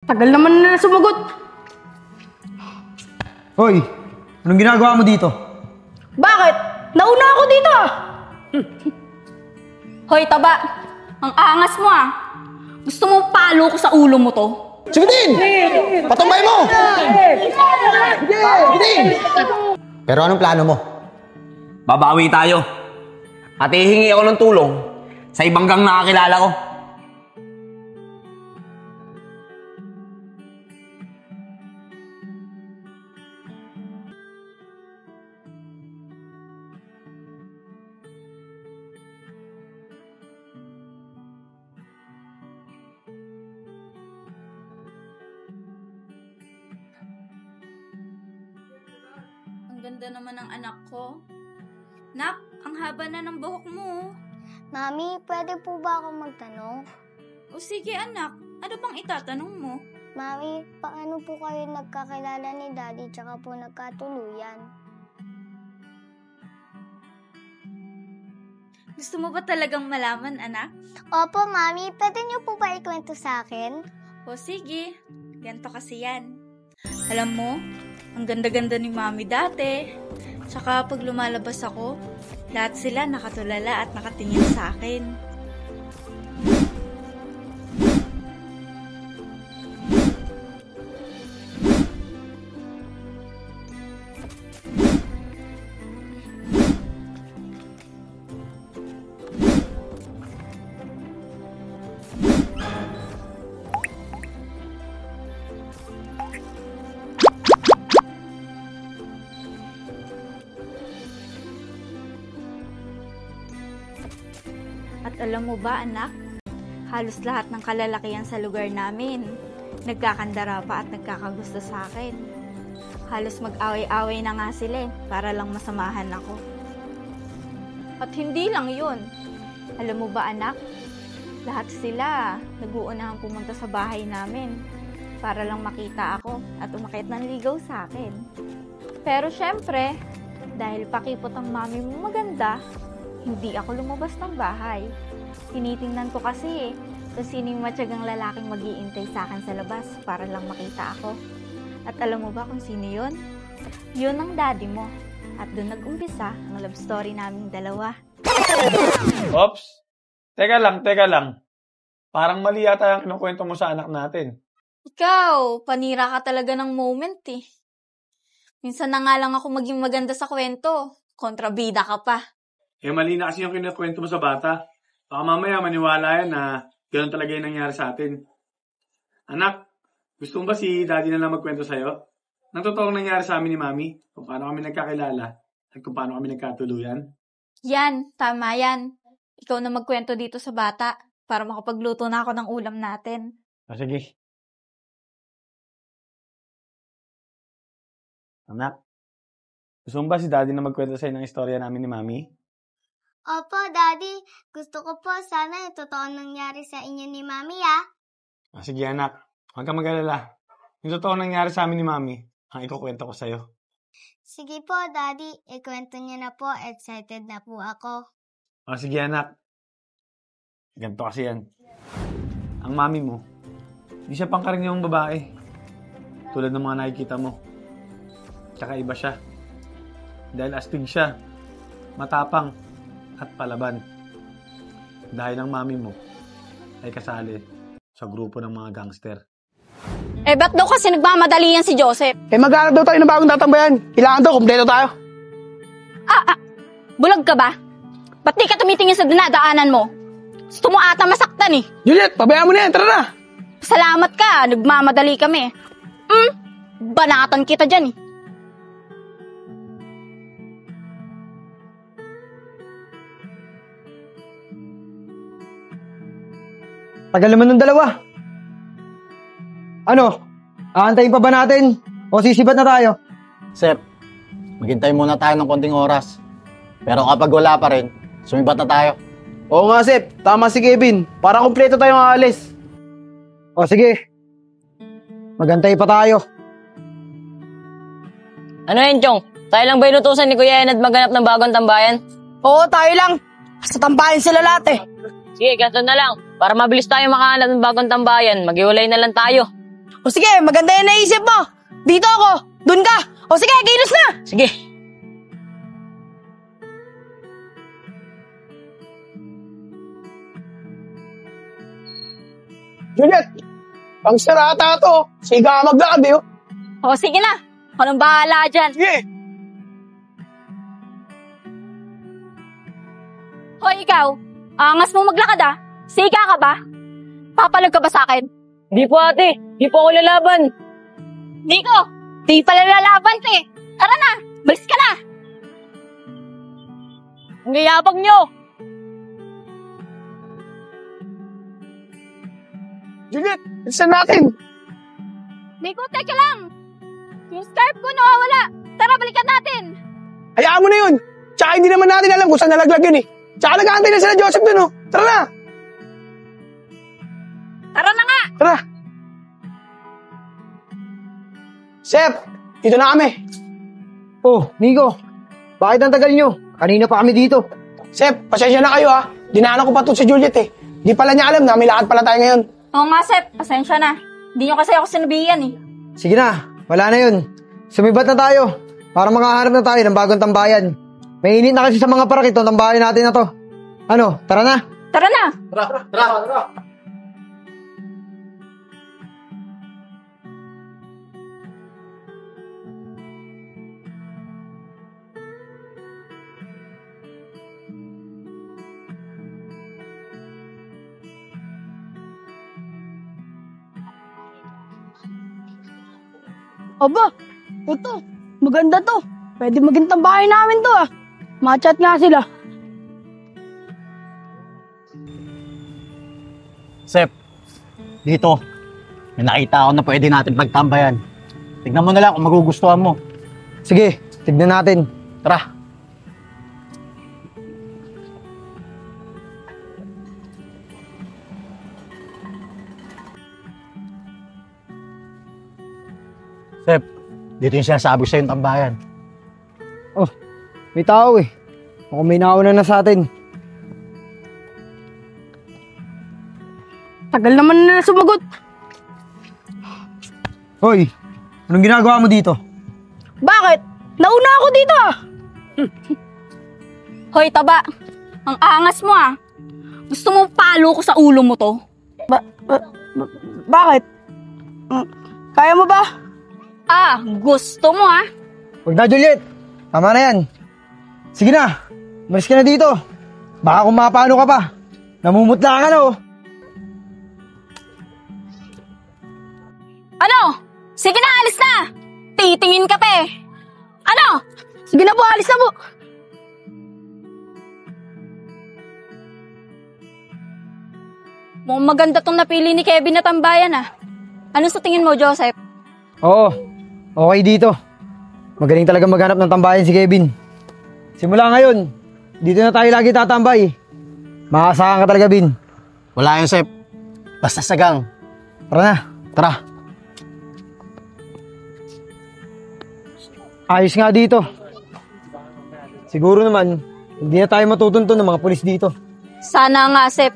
Tagal naman na sumagot. Hoy, anong ginagawa mo dito? Bakit? Nauna ako dito ah. Hoy, taba! Ang angas mo ah! Gusto mo palo ko sa ulo mo to? Sige din! Patumbay mo! Pero anong plano mo? Babawi tayo. At hihingi ako ng tulong sa ibang gang nakakilala ko. Ang ganda naman ng anak ko. Nak, ang haba na ng buhok mo. Mami, pwede po ba ako magtanong? O sige anak, ano bang itatanong mo? Mami, paano po kayo nagkakilala ni Daddy tsaka po nagkatuluyan? Gusto mo ba talagang malaman, anak? Opo, Mami, pwede niyo po ba ikwento sa akin? O sige, ganito kasi yan. Alam mo, ang ganda-ganda ni Mami dati. Tsaka pag lumalabas ako, lahat sila nakatulala at nakatingin sa akin. At alam mo ba, anak? Halos lahat ng kalalakihan sa lugar namin nagkakandara pa at nagkakagusto sa akin. Halos mag-away-away na nga sila para lang masamahan ako. At hindi lang yun. Alam mo ba, anak? Lahat sila nag-uunahang pumunta sa bahay namin para lang makita ako at umakyat ng ligaw sa akin. Pero syempre, dahil pakipot ang mami mo maganda, hindi ako lumabas ng bahay. Tinitingnan ko kasi kung sino yung matyagang lalaking mag-iintay sa akin sa labas para lang makita ako. At alam mo ba kung sino yun? Yun ang daddy mo. At doon nag-umpisa ang love story naming dalawa. Ops! Teka lang. Parang mali yata ang kinukwento mo sa anak natin. Ikaw, panira ka talaga ng moment eh. Minsan na nga lang ako maging maganda sa kwento. Kontrabida ka pa. Mali na kasi yung kinukwento mo sa bata. Baka mamaya maniwala yan na gano'n talaga yung nangyari sa atin. Anak, gusto mo ba si Daddy na lang magkwento sa'yo? Nang totoong nangyari sa amin ni Mami, kung paano kami nagkakilala at kung paano kami nagkatuluyan. Yan, tama yan. Ikaw na magkwento dito sa bata para makapagluto na ako ng ulam natin. Sige. Anak, gusto mo ba si Daddy na magkwento sa'yo ng istorya namin ni Mami? Opo, Daddy. Gusto ko po sana yung totoo nangyari sa inyo ni Mami, ah. Sige anak, huwag kang mag-alala. Yung totoo nangyari sa amin ni Mami, ang ikukwento ko sa'yo. Sige po, Daddy. Ikwento niyo na po. Excited na po ako. Sige anak. Ganito kasi yan. Ang mami mo, di siya pangkaraniwang babae. Tulad ng mga nakikita mo. Tsaka iba siya. Dahil astig siya, matapang, at palaban. Dahil ang mami mo ay kasali sa grupo ng mga gangster. Ba't daw kasi nagmamadali yan si Joseph? Maghanap daw tayo ng bagong tatambayan. Kailangan daw, kumpleto tayo. Bulag ka ba? Ba't di ka tumitingin sa dinadaanan mo? Gusto mo ata masaktan eh. Juliet, pabayaan mo na yan. Tara na. Salamat ka, nagmamadali kami. Banatan kita dyan eh. Tagal naman ng dalawa. Ano? Aantayin pa ba natin? O sisibat na tayo? Sep, maghintay muna tayo ng konting oras. Pero kapag wala pa rin, sumibat na tayo. Oo nga, Sep. Tama si Kevin. Para kumpleto tayong aalis. O sige. Magantay pa tayo. Ano yan, Chong? Tayo lang ba inutusan ni Kuya Enad maghanap ng bagong tambayan? Oo, tayo lang. Sa tambayan sila lahat eh. Sige, ganito na lang. Para mabilis tayo makahanap ng bagong tambayan, maghiwalay na lang tayo. O sige, maganda yung naisip mo. Dito ako, dun ka. O sige, kilos na. Sige. Juliet, pang sarata to. Siga ka maglakad eh. O, sige na. Ako nang bahala dyan. Sige. Hoy, ikaw. Angas mo maglakad ah. Siga ka ba? Papalag ka ba sa akin? Di po ate. Di po ako lalaban. Nico, di pala lalaban eh. Tara na, balis ka na. Ang gayabang nyo. Juliet, bilisan natin. Nico, teka lang. Yung scarf ko nawawala. Tara, balikan natin. Hayaan mo na yun. Tsaka hindi naman natin alam kung saan nalaglag yun eh. Tsaka nag-aantay na sila Joseph dun oh. Tara na. Tara na nga. Tara. Sep, dito na kami. Oh, Nico. Bakit ang tagal nyo? Kanina pa kami dito. Sep, pasensya na kayo ha. Dinaanan ko pa to si Juliet eh. Di pala niya alam na may lakad pala tayo ngayon. Oo nga, Sep. Pasensya na. Hindi nyo kasi ako sinabihan eh. Sige na, wala na yun. Sumibat na tayo para makahanap na tayo ng bagong tambayan. Mainit na kasi sa mga parak itong tambayan natin na to. Ano, tara na. Tara na. Tara. Aba, ito. Maganda to. Pwede maging tambahay namin to ah. Machat nga sila. Sep, dito. May nakita ako na pwede natin pagtambayan. Tignan mo na lang kung magugustuhan mo. Sige, tignan natin. Tara. Sep, dito yung sinasabi ko sa'yo yung tambayan. Oh, may tao eh. Mukhang may nauna na sa atin. Tagal naman nila sumagot. Hoy, anong ginagawa mo dito? Bakit? Nauna ako dito ah. Hoy, taba. Ang angas mo ah. Gusto mo palo ko sa ulo mo to? Bakit? Kaya mo ba? Ah, gusto mo ah. Huwag na, Juliet. Tama na yan. Sige na, malis ka na dito. Baka kung mapano ka pa. Namumutla ka na oh. Ano? Sige na, alis na. Titingin ka pa eh. Ano? Sige na po, alis na po. Mukhang maganda tong napili ni Kevin na tambayan ah. Ano sa tingin mo, Joseph? Oo, okay dito. Magaling talaga maghanap ng tambayan si Kevin. Simula ngayon, dito na tayo lagi tatambay. Maasahan ka talaga, Bin. Wala yun, Sep. Basta sagang. Tara na. Tara. Ayos nga dito. Siguro naman, hindi na tayo matutunto ng mga pulis dito. Sana nga, Sep.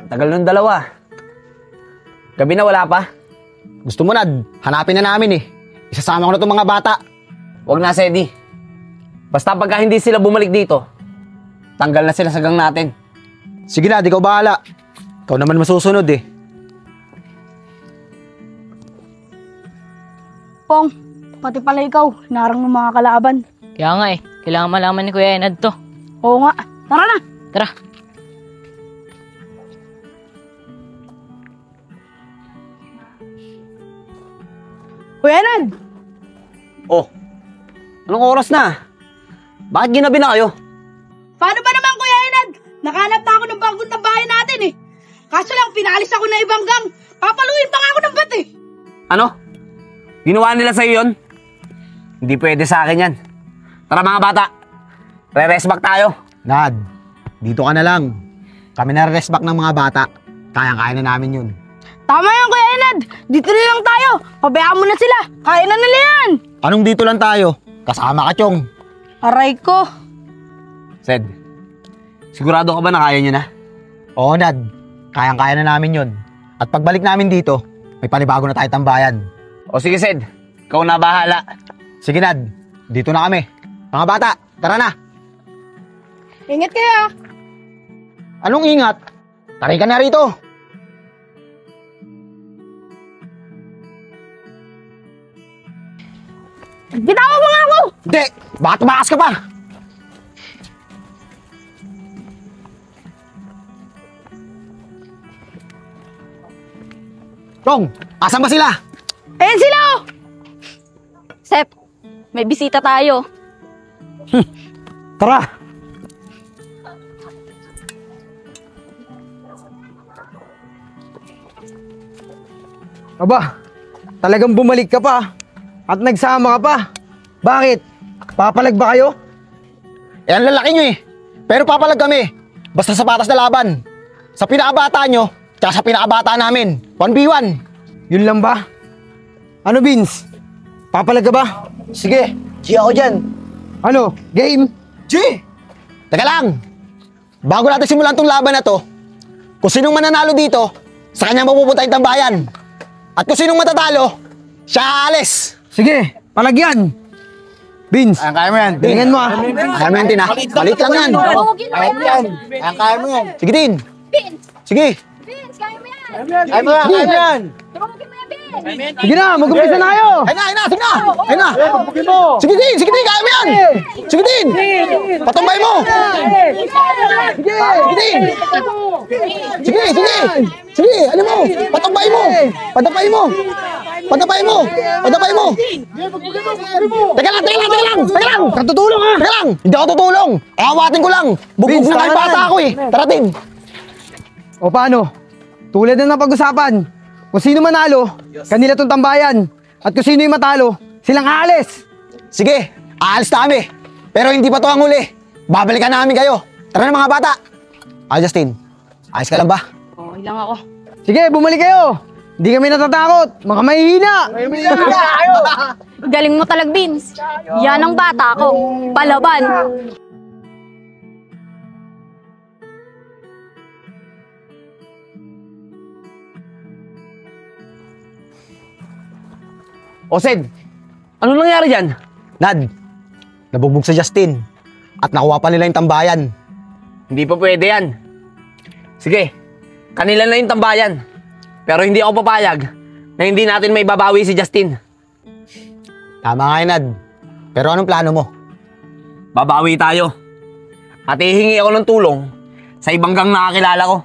Tagal nung dalawa. Gabi na wala pa. Gusto mo na, hanapin na namin eh. Isasama ko na itong mga bata. Huwag na, Sedi. Basta pagka hindi sila bumalik dito, tanggal na sila sa gang natin. Sige na, di ka bahala. Ikaw naman masusunod eh. Pong, pati pala ikaw, narang ng mga kalaban. Kaya nga eh. Kailangan malaman ni Kuya Enad to. Oo nga, tara na. Tara. Kuya Ned, Oh, anong oras na? Bakit ginabi na kayo? paano ba naman Kuya Ned? Nakahanap na ako ng bagong tambayan natin eh. Kaso lang, pinalis ako na ibang gang. Papaluin pa nga ako ng bat eh. Ano? Ginawa nila sa'yo yun? Hindi pwede sa akin yan. Tara mga bata, re-rest back tayo. Nad, dito ka na lang. Kami na rest back ng mga bata. Kayang-kaya na namin yun. Tama yan Kuya Ned, dito na lang tayo. Pabayaan mo na sila, kaya na nila yan. Anong dito lang tayo? Kasama ka, Chong. Aray ko. Sed, Sigurado ka ba na kaya nyo na? Oo, Nad. Kayang-kaya na namin yun. At pagbalik namin dito, may panibago na tayo tambayan. O sige, Sed. Ikaw na bahala. Sige, Nad. Dito na kami. Mga bata, tara na. Ingat kayo. Anong ingat? Taray ka na rito. Bitawan mo nga ako! Hindi! Bakit tumakas ka pa? Tong, asan ba sila? Ayan sila oh! Sep, may bisita tayo. Tara! Aba, talagang bumalik ka pa. At nagsama ka pa. Bakit? Papalag ba kayo? Eh, ang lalaki nyo eh. Pero papalag kami. Basta sa patas na laban. Sa pinakabata nyo, tsaka sa pinakabata namin. 1v1. Yun lang ba? Ano, Vince? Papalag ka ba? Sige, G ako dyan. Ano? Game? G! Teka lang. Bago natin simulan tong laban na to, kung sinong mananalo dito, sa kanya mapupunta yung tambayan. At kung sinong matatalo, siya aalis. Sige, palagyan. Vince, Kaya mo yan. tingnan mo ah. Kaya mo yan, Tin, ha? Maliit lang yan. Kaya mo yan. Sige, Tin. Sige. Kaya mo yan. Sige na, mag-umpisa na kayo. Ayun na. Sige na. Sige, Tin. Kaya mo yan. Sige, Tin. Patumbay mo. Sige, Tin. Sige, ano mo? Patumbay mo. Padapay mo. Teka lang. Katutulong ha. Teka lang. Hindi ako tutulong. Awatin ko lang. Bugbog Vince, na kayo tama bata na. ako eh. Tara, Tin. O paano? Tulad na napag-usapan. Kung sino manalo, kanila tong tambayan. At kung sino yung matalo, silang aalis. Sige, aalis na kami. Pero hindi pa to ang huli. Babalikan namin kayo. Tara na mga bata. Justin. Ayos ka lang ba? Okay lang ako. Sige, bumalik kayo. Hindi kami natatakot. Mga mahihina. Galing mo talag, Vince. Yan ang bata ko. Palaban. O, Sed. Ano nangyari dyan? Nad, nabugbog sa Justin. At nakuha pa nila yung tambayan. Hindi pa pwede yan. Sige, kanila na yung tambayan. Pero hindi ako papayag na hindi natin may babawi si Justin. Tama nga yun, Nad. Pero anong plano mo? Babawi tayo. At hihingi ako ng tulong sa ibang gang nakakilala ko.